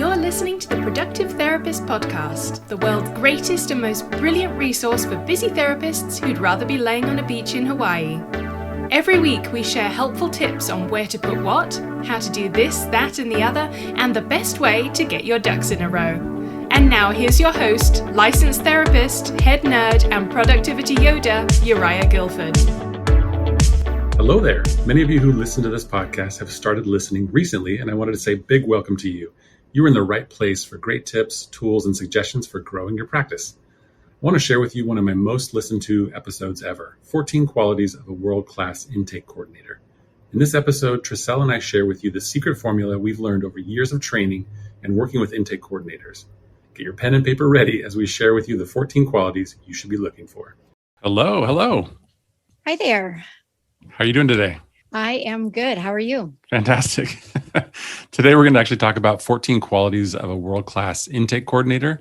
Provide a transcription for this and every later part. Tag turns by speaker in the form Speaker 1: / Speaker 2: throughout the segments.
Speaker 1: You're listening to the Productive Therapist Podcast, the world's greatest and most brilliant resource for busy therapists who'd rather be laying on a beach in Hawaii. Every week, we share helpful tips on where to put what, how to do this, that, and the other, and the best way to get your ducks in a row. And now here's your host, licensed therapist, head nerd, and productivity Yoda, Uriah Guilford.
Speaker 2: Hello there. Many of you who listen to this podcast have started listening recently, and I wanted to say a big welcome to you. You're in the right place for great tips, tools, and suggestions for growing your practice. I want to share with you one of my most listened to episodes ever, 14 Qualities of a World-Class Intake Coordinator. In this episode, Tracel and I share with you the secret formula we've learned over years of training and working with intake coordinators. Get your pen and paper ready as we share with you the 14 qualities you should be looking for. Hello.
Speaker 3: Hi there.
Speaker 2: How are you doing today?
Speaker 3: I am good. How are you?
Speaker 2: Fantastic. Today, we're going to actually talk about 14 qualities of a world-class intake coordinator.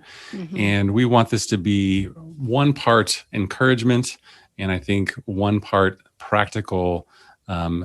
Speaker 2: And we want this to be one part encouragement and I think one part practical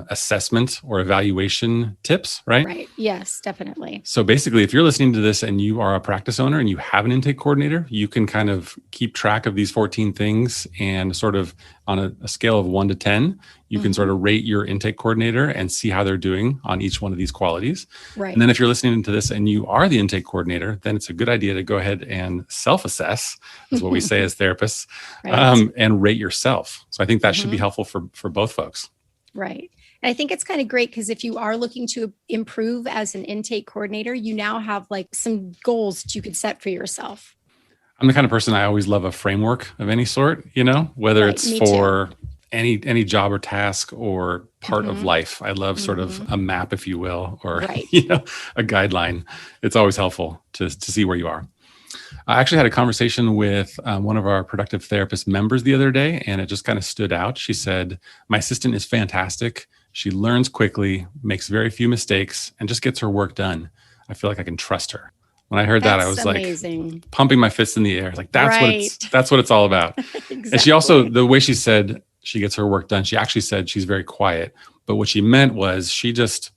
Speaker 2: assessment or evaluation tips, right?
Speaker 3: Right. Yes, definitely.
Speaker 2: So basically, if you're listening to this and you are a practice owner and you have an intake coordinator, you can kind of keep track of these 14 things and sort of on a scale of 1 to 10, you can sort of rate your intake coordinator and see how they're doing on each one of these qualities.
Speaker 3: Right.
Speaker 2: And then if you're listening to this and you are the intake coordinator, then it's a good idea to go ahead and self-assess, is what we say as therapists,
Speaker 3: Right.
Speaker 2: And rate yourself. So I think that should be helpful for both folks.
Speaker 3: Right. And I think it's kind of great because if you are looking to improve as an intake coordinator, you now have like some goals that you could set for yourself.
Speaker 2: I'm the kind of person, I always love a framework of any sort, whether
Speaker 3: Right,
Speaker 2: it's
Speaker 3: me
Speaker 2: for any job or task or part of life. I love sort of a map, if you will, or,
Speaker 3: Right.
Speaker 2: a guideline. It's always helpful to see where you are. I actually had a conversation with one of our productive therapist members the other day, and it just kind of stood out. She said, my assistant is fantastic. She learns quickly, makes very few mistakes, and just gets her work done. I feel like I can trust her. When I heard that, I was
Speaker 3: amazing.
Speaker 2: Like pumping my fists in the air. Like that's
Speaker 3: Right.
Speaker 2: that's what it's all about.
Speaker 3: Exactly.
Speaker 2: And she also, the way she said she gets her work done, she actually said she's very quiet. But what she meant was she just,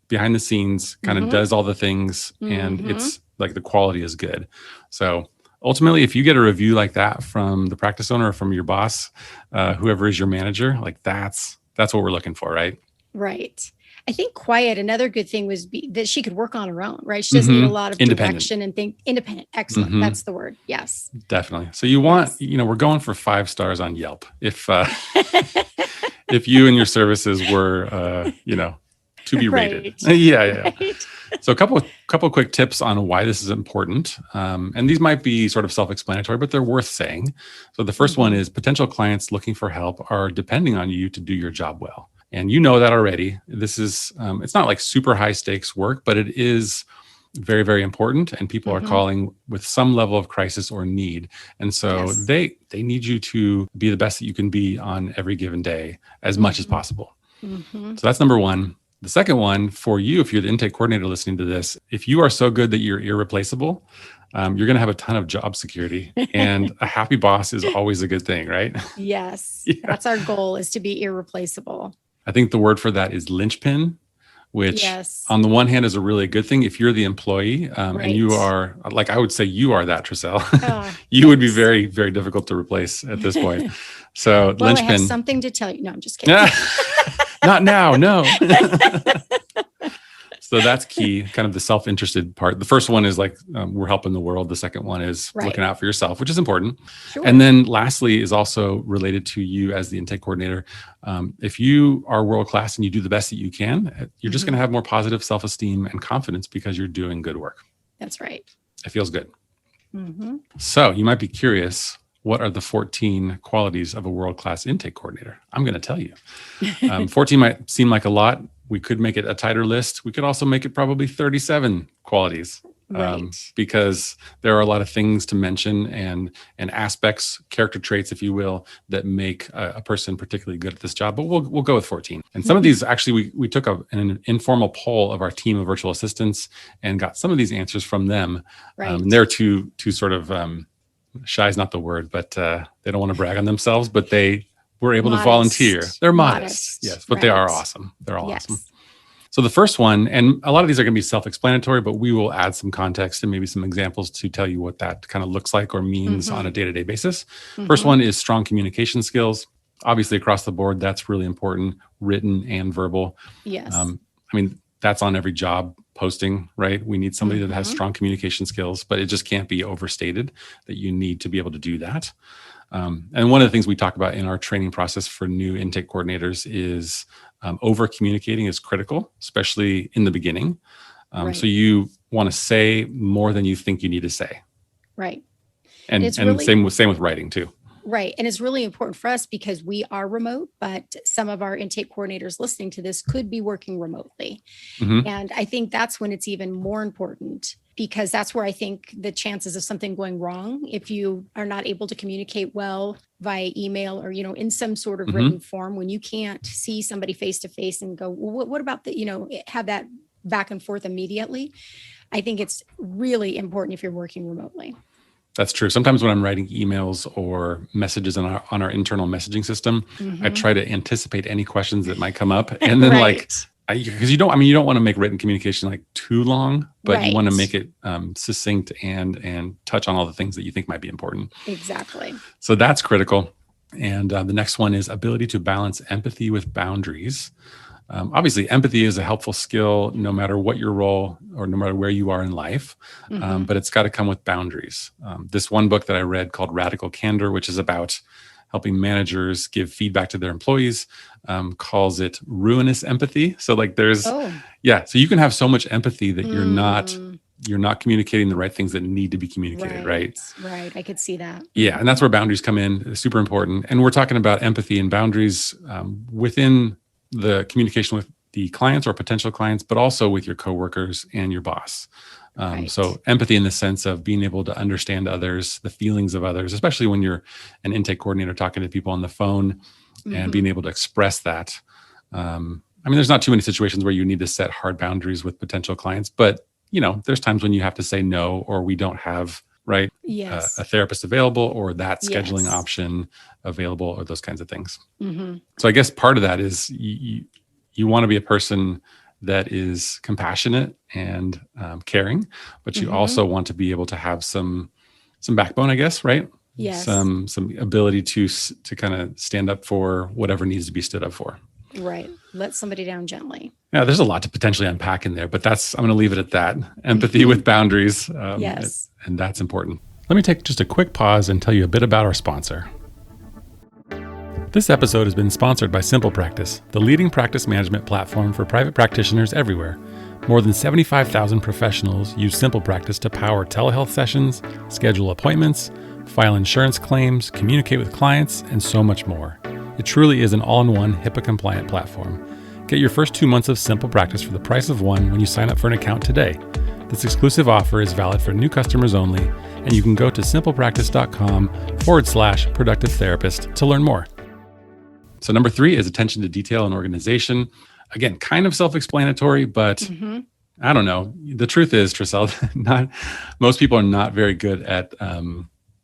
Speaker 2: behind the scenes kind of does all the things and it's like the quality is good. So ultimately, if you get a review like that from the practice owner or from your boss, whoever is your manager, like that's what we're looking for, right?
Speaker 3: Right. I think quiet, another good thing was that she could work on her own, right? She doesn't need a lot of direction and think independent. Excellent. That's the word. Yes.
Speaker 2: Definitely. So you want, we're going for 5 stars on Yelp. If you and your services were, to be rated.
Speaker 3: Right.
Speaker 2: Yeah.
Speaker 3: Right.
Speaker 2: So a couple quick tips on why this is important. And these might be sort of self-explanatory, but they're worth saying. So the first one is potential clients looking for help are depending on you to do your job well. And you know that already. This is, it's not like super high stakes work, but it is very, very important. And people are calling with some level of crisis or need. And so they need you to be the best that you can be on every given day as much as possible. So that's number one. The second one for you, if you're the intake coordinator listening to this, if you are so good that you're irreplaceable, you're going to have a ton of job security, and a happy boss is always a good thing, right?
Speaker 3: Yes.
Speaker 2: Yeah.
Speaker 3: That's our goal, is to be irreplaceable.
Speaker 2: I think the word for that is linchpin, which on the one hand is a really good thing if you're the employee and you are, like I would say you are that, Tracel. You would be very, very difficult to replace at this point. So
Speaker 3: Well,
Speaker 2: linchpin.
Speaker 3: I have something to tell you. No, I'm just kidding.
Speaker 2: Not now, no. So that's key, kind of the self-interested part. The first one is like, we're helping the world. The second one is looking out for yourself, which is important.
Speaker 3: Sure.
Speaker 2: And then lastly is also related to you as the intake coordinator. If you are world-class and you do the best that you can, you're just going to have more positive self-esteem and confidence because you're doing good work.
Speaker 3: That's right.
Speaker 2: It feels good. So you might be curious, what are the 14 qualities of a world-class intake coordinator? I'm going to tell you. 14 might seem like a lot. We could make it a tighter list. We could also make it probably 37 qualities because there are a lot of things to mention and aspects, character traits, if you will, that make a person particularly good at this job. But we'll go with 14. And some of these, actually, we took an informal poll of our team of virtual assistants and got some of these answers from them. They're too sort of shy is not the word, but they don't want to brag on themselves, but they were able to volunteer. They're modest. Yes, but they are awesome. They're all awesome. So the first one, and a lot of these are going to be self-explanatory, but we will add some context and maybe some examples to tell you what that kind of looks like or means on a day-to-day basis. First one is strong communication skills. Obviously, across the board, that's really important, written and verbal.
Speaker 3: Yes.
Speaker 2: I mean, that's on every job posting, right? We need somebody that has strong communication skills, but it just can't be overstated that you need to be able to do that. And one of the things we talk about in our training process for new intake coordinators is over communicating is critical, especially in the beginning.
Speaker 3: Right.
Speaker 2: So you want to say more than you think you need to say.
Speaker 3: Right.
Speaker 2: And
Speaker 3: really,
Speaker 2: same with writing too.
Speaker 3: Right. And it's really important for us because we are remote, but some of our intake coordinators listening to this could be working remotely. And I think that's when it's even more important, because that's where I think the chances of something going wrong, if you are not able to communicate well via email or, in some sort of written form, when you can't see somebody face to face and go, well, what about have that back and forth immediately. I think it's really important if you're working remotely.
Speaker 2: That's true. Sometimes when I'm writing emails or messages on our internal messaging system, I try to anticipate any questions that might come up. And then because you don't want to make written communication like too long, but you want to make it succinct and touch on all the things that you think might be important.
Speaker 3: Exactly.
Speaker 2: So that's critical. And the next one is ability to balance empathy with boundaries. Obviously, empathy is a helpful skill no matter what your role or no matter where you are in life, but it's got to come with boundaries. This one book that I read called Radical Candor, which is about helping managers give feedback to their employees, calls it ruinous empathy. So so you can have so much empathy that you're not communicating the right things that need to be communicated, right?
Speaker 3: Right. I could see that.
Speaker 2: Yeah. And that's where boundaries come in. It's super important. And we're talking about empathy and boundaries within the communication with the clients or potential clients, but also with your coworkers and your boss. So empathy in the sense of being able to understand others, the feelings of others, especially when you're an intake coordinator talking to people on the phone and being able to express that. There's not too many situations where you need to set hard boundaries with potential clients, but there's times when you have to say no, or we don't have a therapist available, or that scheduling option available, or those kinds of things. So I guess part of that is you want to be a person that is compassionate and caring, but you also want to be able to have some backbone, I guess, right?
Speaker 3: Yes.
Speaker 2: Some ability to kind of stand up for whatever needs to be stood up for.
Speaker 3: Right. Let somebody down gently.
Speaker 2: Yeah, there's a lot to potentially unpack in there, but I'm going to leave it at that. Empathy with boundaries.
Speaker 3: Yes.
Speaker 2: And that's important. Let me take just a quick pause and tell you a bit about our sponsor. This episode has been sponsored by Simple Practice, the leading practice management platform for private practitioners everywhere. More than 75,000 professionals use Simple Practice to power telehealth sessions, schedule appointments, file insurance claims, communicate with clients, and so much more. It truly is an all-in-one HIPAA-compliant platform. Get your first 2 months of Simple Practice for the price of one when you sign up for an account today. This exclusive offer is valid for new customers only, and you can go to simplepractice.com/productive therapist to learn more. So number 3 is attention to detail and organization. Again, kind of self-explanatory, but I don't know. The truth is, Tracel, most people are not very good at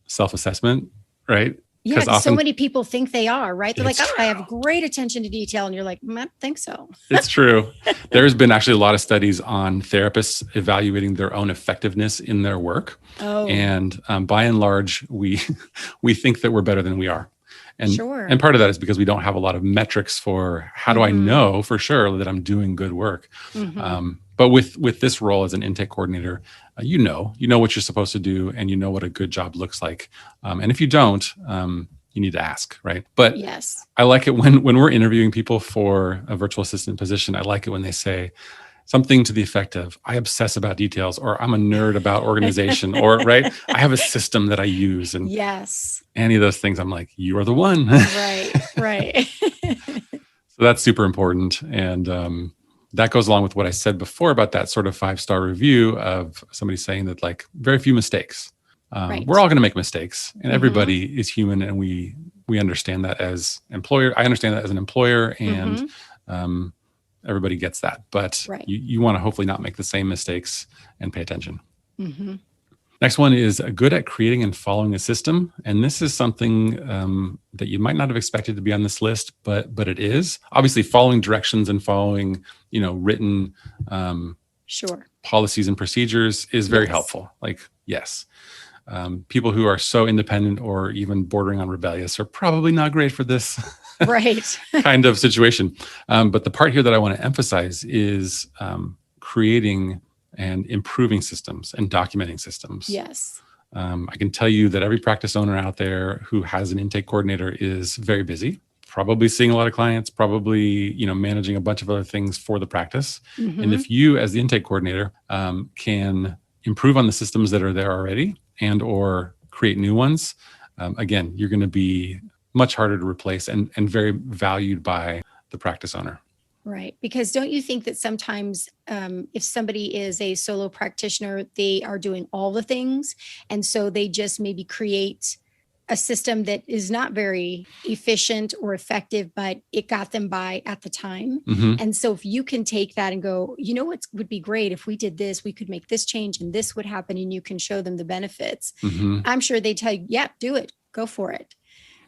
Speaker 2: self-assessment, right?
Speaker 3: Yeah, so many people think they are, right? They're like, I have great attention to detail. And you're like, I don't think so.
Speaker 2: It's true. There's been actually a lot of studies on therapists evaluating their own effectiveness in their work. And by and large, we think that we're better than we are. And part of that is because we don't have a lot of metrics for how do I know for sure that I'm doing good work. But with this role as an intake coordinator, you know what you're supposed to do, and you know what a good job looks like. And if you don't, you need to ask, right? But I like it when we're interviewing people for a virtual assistant position. I like it when they say something to the effect of, I obsess about details, or I'm a nerd about organization, or I have a system that I use. And any of those things, I'm like, you are the one.
Speaker 3: Right.
Speaker 2: So that's super important. And that goes along with what I said before about that sort of 5-star review of somebody saying that very few mistakes. We're all going to make mistakes, and everybody is human, and we understand that as employer. I understand that as an employer, and everybody gets that. But you want to hopefully not make the same mistakes and pay attention. Next one is good at creating and following a system. And this is something that you might not have expected to be on this list, but it is. Obviously, following directions and following, written
Speaker 3: Sure.
Speaker 2: policies and procedures is very helpful. Like, yes. People who are so independent or even bordering on rebellious are probably not great for this
Speaker 3: right.
Speaker 2: kind of situation. But the part here that I want to emphasize is creating and improving systems and documenting systems.
Speaker 3: Yes.
Speaker 2: I can tell you that every practice owner out there who has an intake coordinator is very busy, probably seeing a lot of clients, probably, managing a bunch of other things for the practice.
Speaker 3: Mm-hmm.
Speaker 2: And if you, as the intake coordinator, can improve on the systems that are there already and or create new ones, again, you're going to be much harder to replace and very valued by the practice owner.
Speaker 3: Right. Because don't you think that sometimes if somebody is a solo practitioner, they are doing all the things. And so they just maybe create a system that is not very efficient or effective, but it got them by at the time.
Speaker 2: Mm-hmm.
Speaker 3: And so if you can take that and go, what would be great if we did this, we could make this change and this would happen, and you can show them the benefits.
Speaker 2: Mm-hmm.
Speaker 3: I'm sure they tell you, yeah, do it, go for it.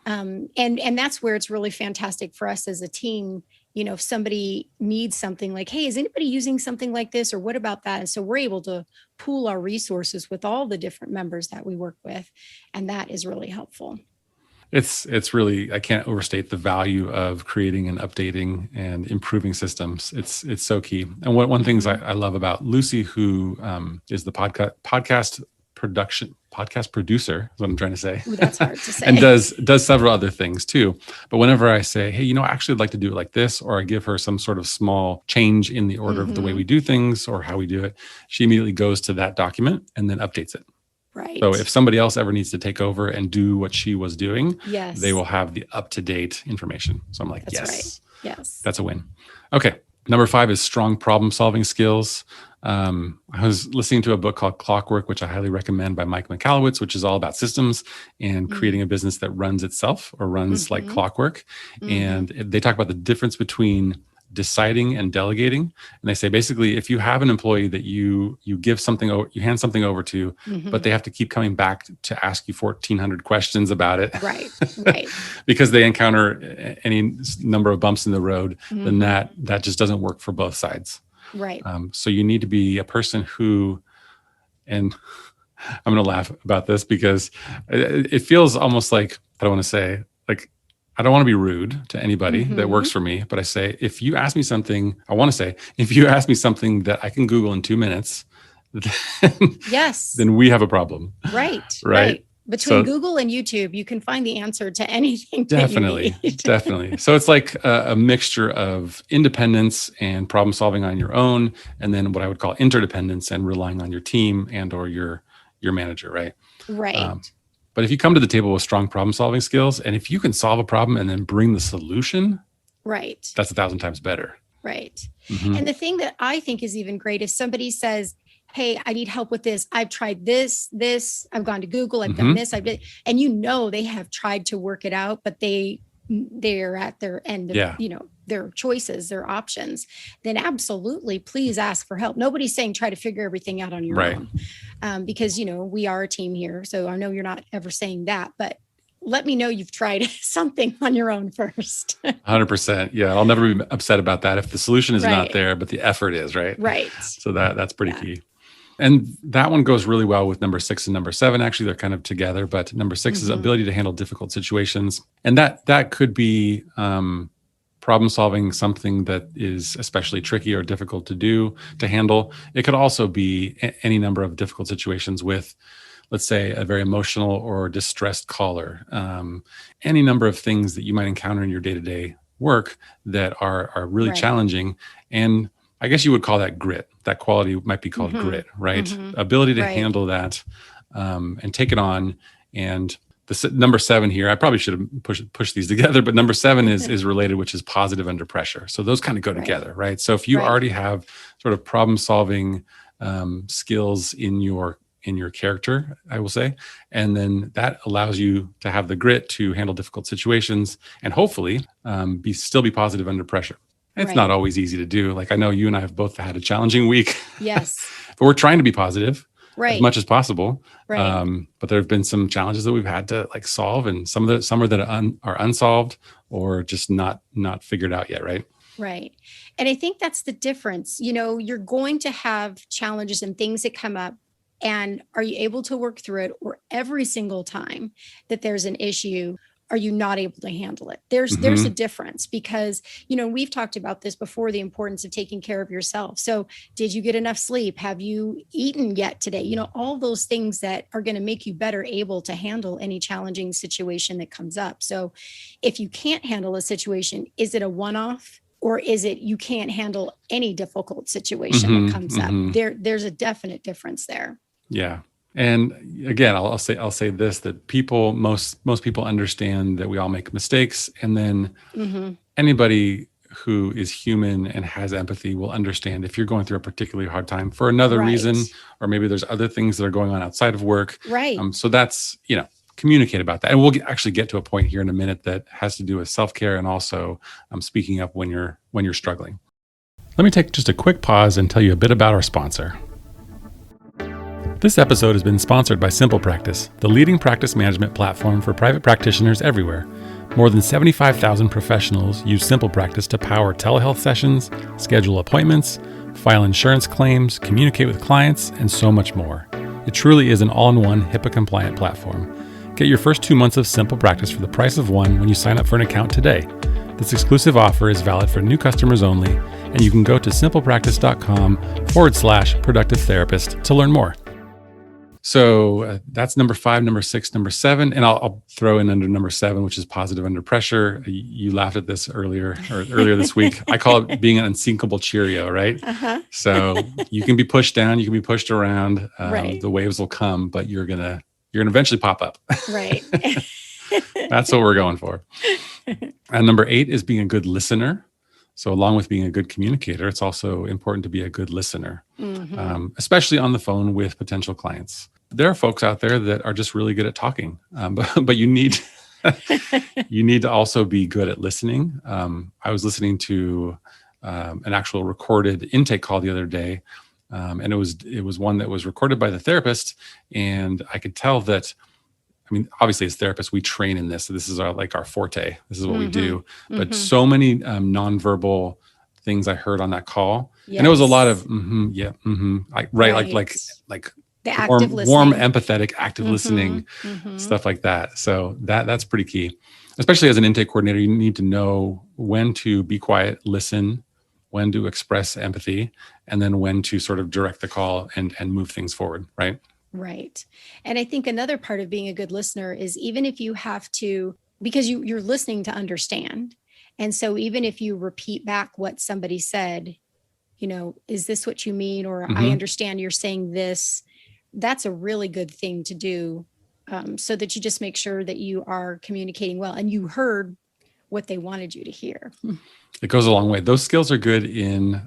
Speaker 3: And that's where it's really fantastic for us as a team. If somebody needs something like, hey, is anybody using something like this? Or what about that? And so we're able to pool our resources with all the different members that we work with. And that is really helpful.
Speaker 2: It's really, I can't overstate the value of creating and updating and improving systems. It's so key. And one things I love about Lucy, who is the podcast producer, is what I'm trying to say.
Speaker 3: Ooh, that's hard to say.
Speaker 2: And does several other things too. But whenever I say, hey, actually I'd like to do it like this, or I give her some sort of small change in the order of the way we do things or how we do it, she immediately goes to that document and then updates it.
Speaker 3: Right.
Speaker 2: So if somebody else ever needs to take over and do what she was doing,
Speaker 3: yes,
Speaker 2: they will have the up-to-date information. So I'm like,
Speaker 3: that's
Speaker 2: yes,
Speaker 3: right. Yes,
Speaker 2: that's a win. Okay. Number 5 is strong problem-solving skills. I was listening to a book called Clockwork, which I highly recommend, by Mike Michalowicz, which is all about systems and creating a business that runs itself or runs like clockwork. And they talk about the difference between deciding and delegating. And they say, basically, if you have an employee that you give something, you hand something over to, but they have to keep coming back to ask you 1,400 questions about it.
Speaker 3: Right.
Speaker 2: Because they encounter any number of bumps in the road, then that just doesn't work for both sides.
Speaker 3: Right.
Speaker 2: So you need to be a person who, and I'm going to laugh about this because it feels almost like, I don't want to say, like, I don't want to be rude to anybody that works for me, but I say, if you ask me something that I can Google in 2 minutes, then we have a problem.
Speaker 3: Right. Between Google and YouTube, you can find the answer to anything.
Speaker 2: Definitely. So it's like a mixture of independence and problem solving on your own, and then what I would call interdependence and relying on your team and or your manager, right?
Speaker 3: Right.
Speaker 2: But if you come to the table with strong problem solving skills, and if you can solve a problem and then bring the solution,
Speaker 3: right,
Speaker 2: that's 1,000 times better.
Speaker 3: Right. And the thing that I think is even great is somebody says, hey, I need help with this. I've tried this, I've gone to Google, I've done this, and they have tried to work it out, but they're at their end of, their choices, their options, then absolutely, please ask for help. Nobody's saying try to figure everything out on your own, because, we are a team here. So I know you're not ever saying that, but let me know you've tried something on your own first.
Speaker 2: 100%. Yeah. I'll never be upset about that if the solution is not there, but the effort is, right?
Speaker 3: Right.
Speaker 2: So that's pretty key. And that one goes really well with number 6 and number 7. Actually, they're kind of together, but number 6 is ability to handle difficult situations. And that could be problem solving something that is especially tricky or difficult to handle. It could also be any number of difficult situations with, let's say, a very emotional or distressed caller, any number of things that you might encounter in your day-to-day work that are really challenging. And I guess you would call that grit. That quality might be called grit, right? Ability to handle that and take it on. And the number 7 here, I probably should have pushed these together, but number 7 is related, which is positive under pressure. So those kind of go together, right? So if you already have sort of problem solving skills in your character, I will say, and then that allows you to have the grit to handle difficult situations and hopefully still be positive under pressure. It's not always easy to do. Like I know you and I have both had a challenging week.
Speaker 3: Yes.
Speaker 2: But we're trying to be positive. as much as possible.
Speaker 3: Right.
Speaker 2: But there have been some challenges that we've had to like solve, and some are that are unsolved or just not figured out yet. Right.
Speaker 3: Right. And I think that's the difference. You're going to have challenges and things that come up. And are you able to work through it? Or every single time that there's an issue, are you not able to handle it? There's a difference because, we've talked about this before, the importance of taking care of yourself. So did you get enough sleep? Have you eaten yet today? All those things that are going to make you better able to handle any challenging situation that comes up. So if you can't handle a situation, is it a one-off? Or is it you can't handle any difficult situation that comes up? There's a definite difference there.
Speaker 2: Yeah. And again, I'll say this, that most people understand that we all make mistakes. And then anybody who is human and has empathy will understand if you're going through a particularly hard time for another reason, or maybe there's other things that are going on outside of work.
Speaker 3: Right.
Speaker 2: So that's, communicate about that. And we'll actually get to a point here in a minute that has to do with self-care and also speaking up when you're struggling. Let me take just a quick pause and tell you a bit about our sponsor. This episode has been sponsored by Simple Practice, the leading practice management platform for private practitioners everywhere. More than 75,000 professionals use Simple Practice to power telehealth sessions, schedule appointments, file insurance claims, communicate with clients, and so much more. It truly is an all-in-one HIPAA-compliant platform. Get your first 2 months of Simple Practice for the price of one when you sign up for an account today. This exclusive offer is valid for new customers only, and you can go to simplepractice.com/productive therapist to learn more. So that's number 5, number 6, number 7. And I'll throw in under number 7, which is positive under pressure. You laughed at this earlier this week. I call it being an unsinkable Cheerio, right? So you can be pushed down, you can be pushed around, the waves will come, but you're going to eventually pop up.
Speaker 3: Right.
Speaker 2: That's what we're going for. And number 8 is being a good listener. So along with being a good communicator, it's also important to be a good listener, especially on the phone with potential clients. There are folks out there that are just really good at talking, but you need to also be good at listening. I was listening to an actual recorded intake call the other day, and it was one that was recorded by the therapist, and I could tell that. I mean, obviously, as therapists, we train in this. So this is our forte. This is what we do. But so many nonverbal things I heard on that call, and it was a lot of like
Speaker 3: the active
Speaker 2: warm,
Speaker 3: listening,
Speaker 2: empathetic, active listening, stuff like that. So that's pretty key, especially as an intake coordinator. You need to know when to be quiet, listen, when to express empathy, and then when to sort of direct the call and move things forward. Right.
Speaker 3: Right. And I think another part of being a good listener is even if you have to, because you're listening to understand. And so even if you repeat back what somebody said, is this what you mean? Or I understand you're saying this, that's a really good thing to do, so that you just make sure that you are communicating well and you heard what they wanted you to hear.
Speaker 2: It goes a long way. Those skills are good in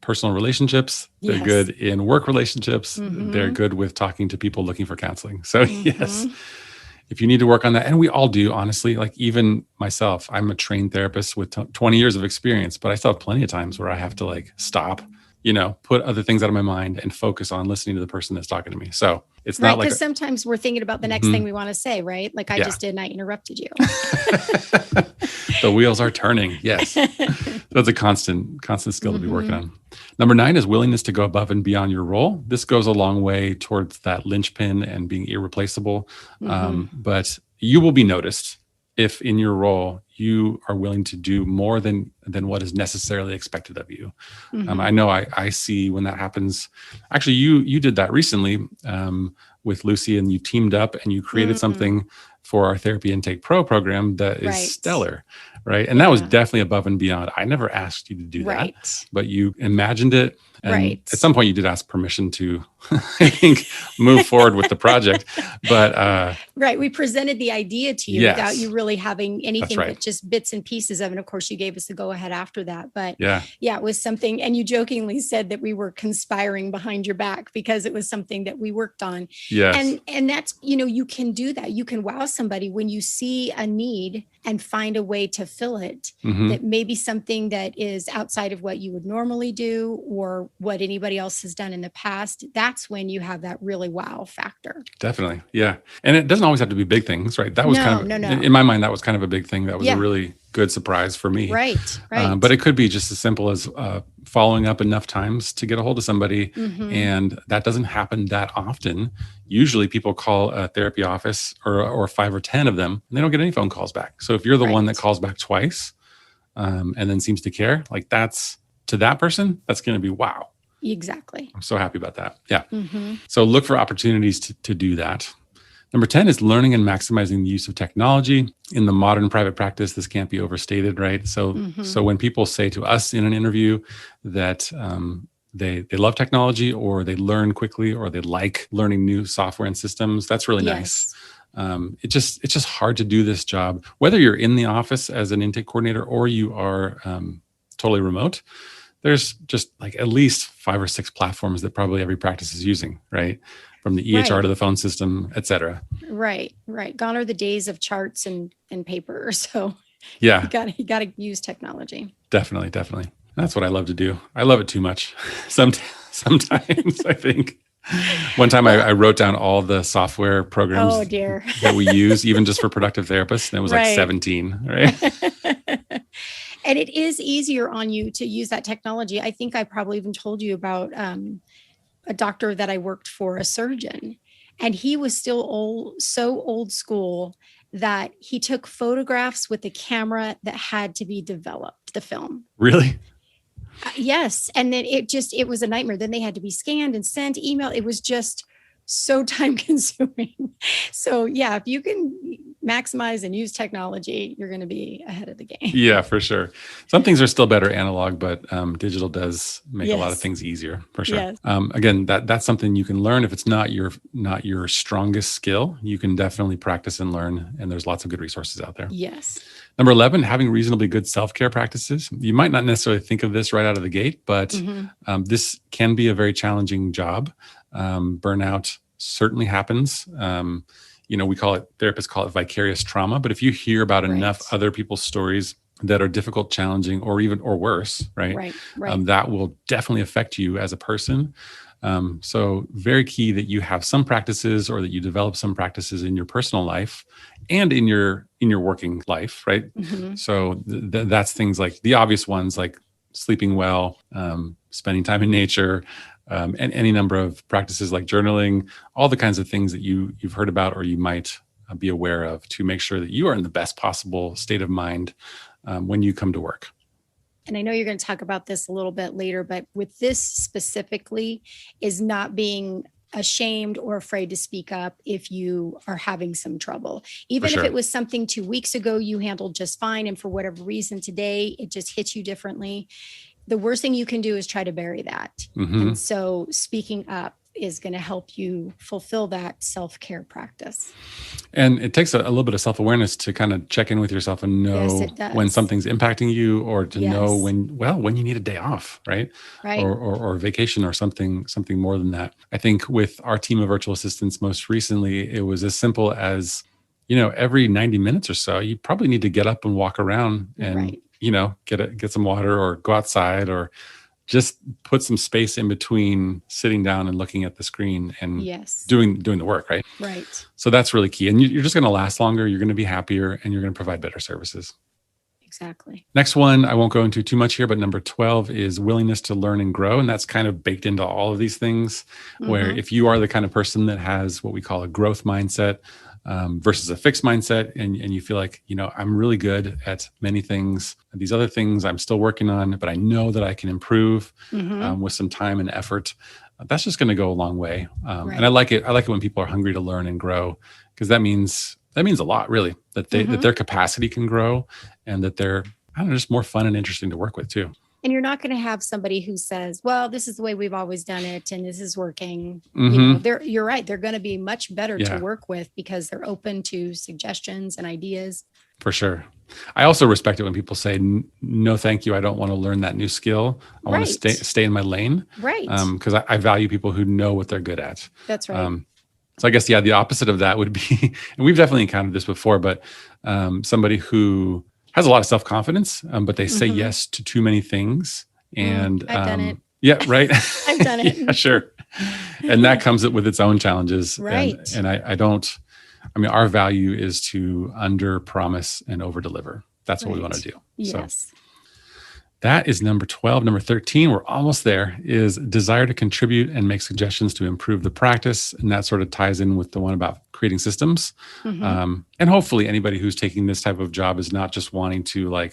Speaker 2: personal relationships. They're good in work relationships. They're good with talking to people looking for counseling. So yes, if you need to work on that, and we all do, honestly, like even myself, I'm a trained therapist with 20 years of experience, but I still have plenty of times where I have to stop, put other things out of my mind and focus on listening to the person that's talking to me. So it's not
Speaker 3: because sometimes we're thinking about the next thing we want to say, right? Like I just did, and I interrupted you.
Speaker 2: The wheels are turning. Yes. That's a constant skill to be working on. Number 9 is willingness to go above and beyond your role. This goes a long way towards that linchpin and being irreplaceable. But you will be noticed if in your role you are willing to do more than what is necessarily expected of you. I know I see when that happens. Actually, you did that recently with Lucy, and you teamed up and you created something for our Therapy Intake Pro program that is stellar, right? And that was definitely above and beyond. I never asked you to do that, but you imagined it. And at some point you did ask permission to, I think, move forward with the project. But
Speaker 3: we presented the idea to you without you really having anything but just bits and pieces of it. And of course, you gave us the go ahead after that. But it was something. And you jokingly said that we were conspiring behind your back because it was something that we worked on.
Speaker 2: Yes.
Speaker 3: And that's, you can do that. You can wow somebody when you see a need and find a way to fill it. That may be something that is outside of what you would normally do, or or what anybody else has done in the past, that's when you have that really wow factor.
Speaker 2: Definitely. Yeah. And it doesn't always have to be big things, right? That was
Speaker 3: No.
Speaker 2: in my mind, that was kind of a big thing. That was a
Speaker 3: Yeah.
Speaker 2: really good surprise for me.
Speaker 3: Right.
Speaker 2: But it could be just as simple as following up enough times to get a hold of somebody. And that doesn't happen that often. Usually people call a therapy office or 5 or 10 of them, and they don't get any phone calls back. So if you're the one that calls back twice and then seems to care, like to that person, that's going to be wow.
Speaker 3: Exactly.
Speaker 2: I'm so happy about that. Yeah. So look for opportunities to do that. Number 10 is learning and maximizing the use of technology. In the modern private practice, this can't be overstated, right? So when people say to us in an interview that they love technology, or they learn quickly, or they like learning new software and systems, that's really nice. It's just hard to do this job, whether you're in the office as an intake coordinator or you are totally remote. There's just like at least 5 or 6 platforms that probably every practice is using, right? From the EHR to the phone system, et cetera.
Speaker 3: Right. Gone are the days of charts and paper. So
Speaker 2: yeah,
Speaker 3: you got to use technology.
Speaker 2: Definitely. That's what I love to do. I love it too much. Sometimes I think. One time I wrote down all the software programs that we use, even just for productive therapists, and it was like 17, right?
Speaker 3: And it is easier on you to use that technology. I think I probably even told you about a doctor that I worked for, a surgeon, and he was still so old school that he took photographs with a camera that had to be developed, the film.
Speaker 2: Really?
Speaker 3: Yes. And then it was a nightmare. Then they had to be scanned and sent email. It was just so time consuming. So yeah, if you can maximize and use technology, you're going to be ahead of the game.
Speaker 2: Yeah, for sure. Some things are still better analog, but digital does make a lot of things easier, for sure.
Speaker 3: Yes.
Speaker 2: Again, that's something you can learn. If it's not your strongest skill, you can definitely practice and learn. And there's lots of good resources out there.
Speaker 3: Yes.
Speaker 2: Number 11, having reasonably good self-care practices. You might not necessarily think of this right out of the gate, but this can be a very challenging job. Burnout certainly happens. Therapists call it vicarious trauma. But if you hear about enough other people's stories that are difficult, challenging, or worse, right? That will definitely affect you as a person. So very key that you have some practices, or that you develop some practices in your personal life and in your working life, right? So that's things like the obvious ones, like sleeping well, spending time in nature, and any number of practices like journaling, all the kinds of things that you've heard about or you might be aware of, to make sure that you are in the best possible state of mind when you come to work.
Speaker 3: And I know you're going to talk about this a little bit later, but with this specifically is not being ashamed or afraid to speak up if you are having some trouble. Even if it was something 2 weeks ago you handled just fine, and for whatever reason today it just hits you differently, the worst thing you can do is try to bury that. And so speaking up is going to help you fulfill that self-care practice.
Speaker 2: And it takes a little bit of self-awareness to kind of check in with yourself and know when something's impacting you, or to know when you need a day off, right? Or vacation, or something more than that. I think with our team of virtual assistants most recently, it was as simple as, every 90 minutes or so, you probably need to get up and walk around and, get some water, or go outside, or just put some space in between sitting down and looking at the screen and doing the work, right?
Speaker 3: Right.
Speaker 2: So that's really key. And you're just going to last longer, you're going to be happier, and you're going to provide better services.
Speaker 3: Exactly.
Speaker 2: Next one, I won't go into too much here, but number 12 is willingness to learn and grow. And that's kind of baked into all of these things, where if you are the kind of person that has what we call a growth mindset versus a fixed mindset, and you feel like, I'm really good at many things. These other things I'm still working on, but I know that I can improve with some time and effort. That's just going to go a long way. And I like it. I like it when people are hungry to learn and grow, because that means a lot, really, that that their capacity can grow, and that they're, just more fun and interesting to work with too.
Speaker 3: And you're not going to have somebody who says, well, this is the way we've always done it, and this is working. You're right. They're going to be much better to work with, because they're open to suggestions and ideas. For
Speaker 2: sure. I also respect it when people say, no, thank you. I don't want to learn that new skill. I want to stay in my lane.
Speaker 3: Right.
Speaker 2: Because I value people who know what they're good at.
Speaker 3: That's right.
Speaker 2: So I guess, the opposite of that would be, and we've definitely encountered this before, but somebody who has a lot of self-confidence, but they say yes to too many things. And
Speaker 3: I've done it.
Speaker 2: Yeah, right.
Speaker 3: I've done it.
Speaker 2: Yeah, sure. And that comes with its own challenges.
Speaker 3: Right.
Speaker 2: And I mean, our value is to under promise and over deliver. That's what we want to do.
Speaker 3: Yes.
Speaker 2: So that is number 12. Number 13, we're almost there, is desire to contribute and make suggestions to improve the practice. And that sort of ties in with the one about creating systems. And hopefully anybody who's taking this type of job is not just wanting to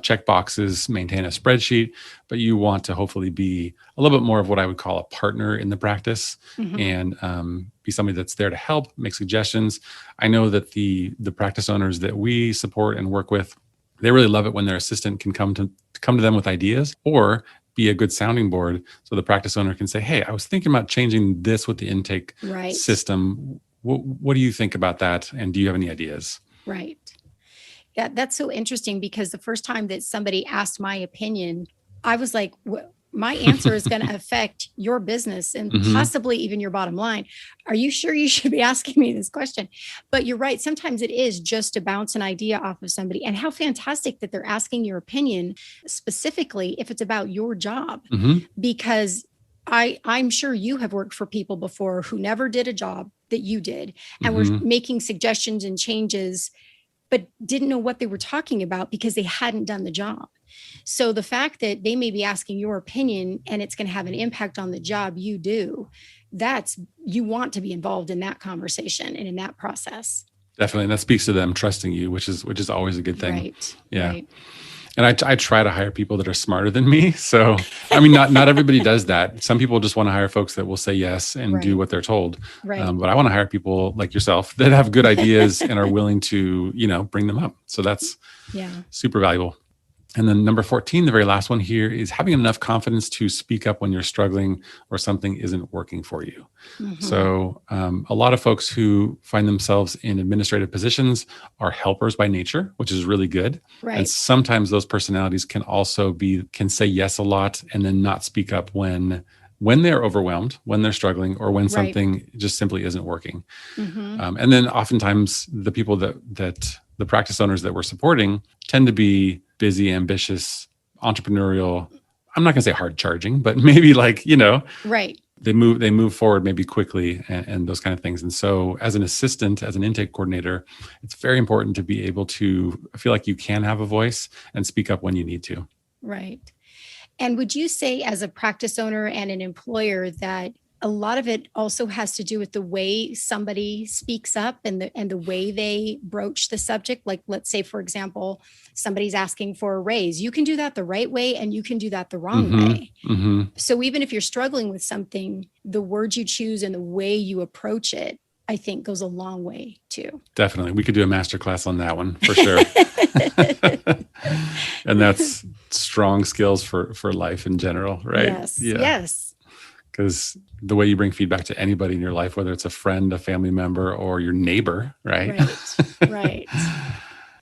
Speaker 2: check boxes, maintain a spreadsheet, but you want to hopefully be a little bit more of what I would call a partner in the practice and be somebody that's there to help, make suggestions. I know that the practice owners that we support and work with, they really love it when their assistant can come to them with ideas or be a good sounding board. So the practice owner can say, hey, I was thinking about changing this with the intake system. What do you think about that? And do you have any ideas?
Speaker 3: Right. Yeah, that's so interesting because the first time that somebody asked my opinion, I was like, my answer is going to affect your business and possibly even your bottom line. Are you sure you should be asking me this question? But you're right. Sometimes it is just to bounce an idea off of somebody. And how fantastic that they're asking your opinion specifically if it's about your job, because I'm sure you have worked for people before who never did a job that you did and were making suggestions and changes, but didn't know what they were talking about because they hadn't done the job. So the fact that they may be asking your opinion and it's going to have an impact on the job you do, you want to be involved in that conversation and in that process.
Speaker 2: Definitely. And that speaks to them trusting you, which is always a good thing.
Speaker 3: Right.
Speaker 2: Yeah.
Speaker 3: Right.
Speaker 2: And I try to hire people that are smarter than me. So, I mean, not everybody does that. Some people just want to hire folks that will say yes and do what they're told.
Speaker 3: Right.
Speaker 2: But I want to hire people like yourself that have good ideas and are willing to, bring them up. So that's super valuable. And then number 14, the very last one here, is having enough confidence to speak up when you're struggling or something isn't working for you. So a lot of folks who find themselves in administrative positions are helpers by nature, which is really good.
Speaker 3: Right.
Speaker 2: And sometimes those personalities can also can say yes a lot and then not speak up when they're overwhelmed, when they're struggling, or when something just simply isn't working. And then oftentimes the people that the practice owners that we're supporting tend to be busy, ambitious, entrepreneurial. I'm not going to say hard charging, but maybe
Speaker 3: right.
Speaker 2: They move forward maybe quickly and those kind of things. And so as an assistant, as an intake coordinator, it's very important to be able to feel like you can have a voice and speak up when you need to.
Speaker 3: Right. And would you say as a practice owner and an employer that a lot of it also has to do with the way somebody speaks up and the way they broach the subject? Like, let's say, for example, somebody's asking for a raise. You can do that the right way and you can do that the wrong way. So even if you're struggling with something, the words you choose and the way you approach it, I think goes a long way too.
Speaker 2: Definitely. We could do a masterclass on that one for sure. And that's strong skills for life in general, right?
Speaker 3: Yes. Yeah. Yes.
Speaker 2: Because the way you bring feedback to anybody in your life, whether it's a friend, a family member, or your neighbor, right?
Speaker 3: Right.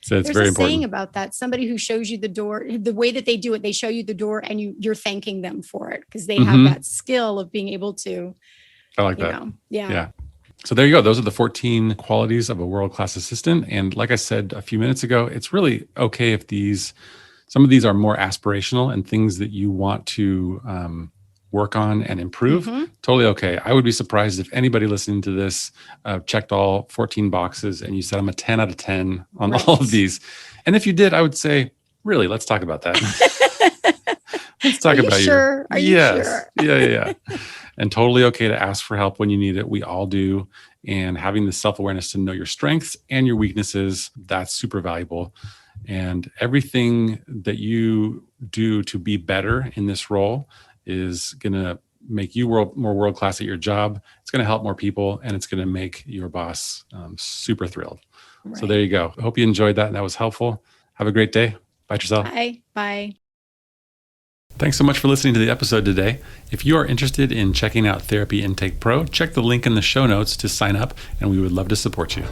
Speaker 2: So it's
Speaker 3: There's
Speaker 2: very
Speaker 3: a
Speaker 2: important.
Speaker 3: saying about that. Somebody who shows you the door, the way that they do it, they show you the door and you're thanking them for it because they have that skill of being able to.
Speaker 2: I like that.
Speaker 3: Yeah.
Speaker 2: So there you go. Those are the 14 qualities of a world-class assistant. And like I said a few minutes ago, it's really okay if some of these are more aspirational and things that you want to work on and improve. Totally okay. I would be surprised if anybody listening to this checked all 14 boxes and you said, I'm a 10 out of 10 on all of these. And if you did, I would say, really, let's talk about that. Let's talk about
Speaker 3: sure? Are you sure?
Speaker 2: Yeah. And totally okay to ask for help when you need it. We all do. And having the self-awareness to know your strengths and your weaknesses, that's super valuable. And everything that you do to be better in this role is going to make you more world-class at your job. It's going to help more people, and it's going to make your boss super thrilled. Right. So there you go. I hope you enjoyed that and that was helpful. Have a great day. Bye, Tracel.
Speaker 3: Bye.
Speaker 2: Thanks so much for listening to the episode today. If you are interested in checking out Therapy Intake Pro, check the link in the show notes to sign up, and we would love to support you.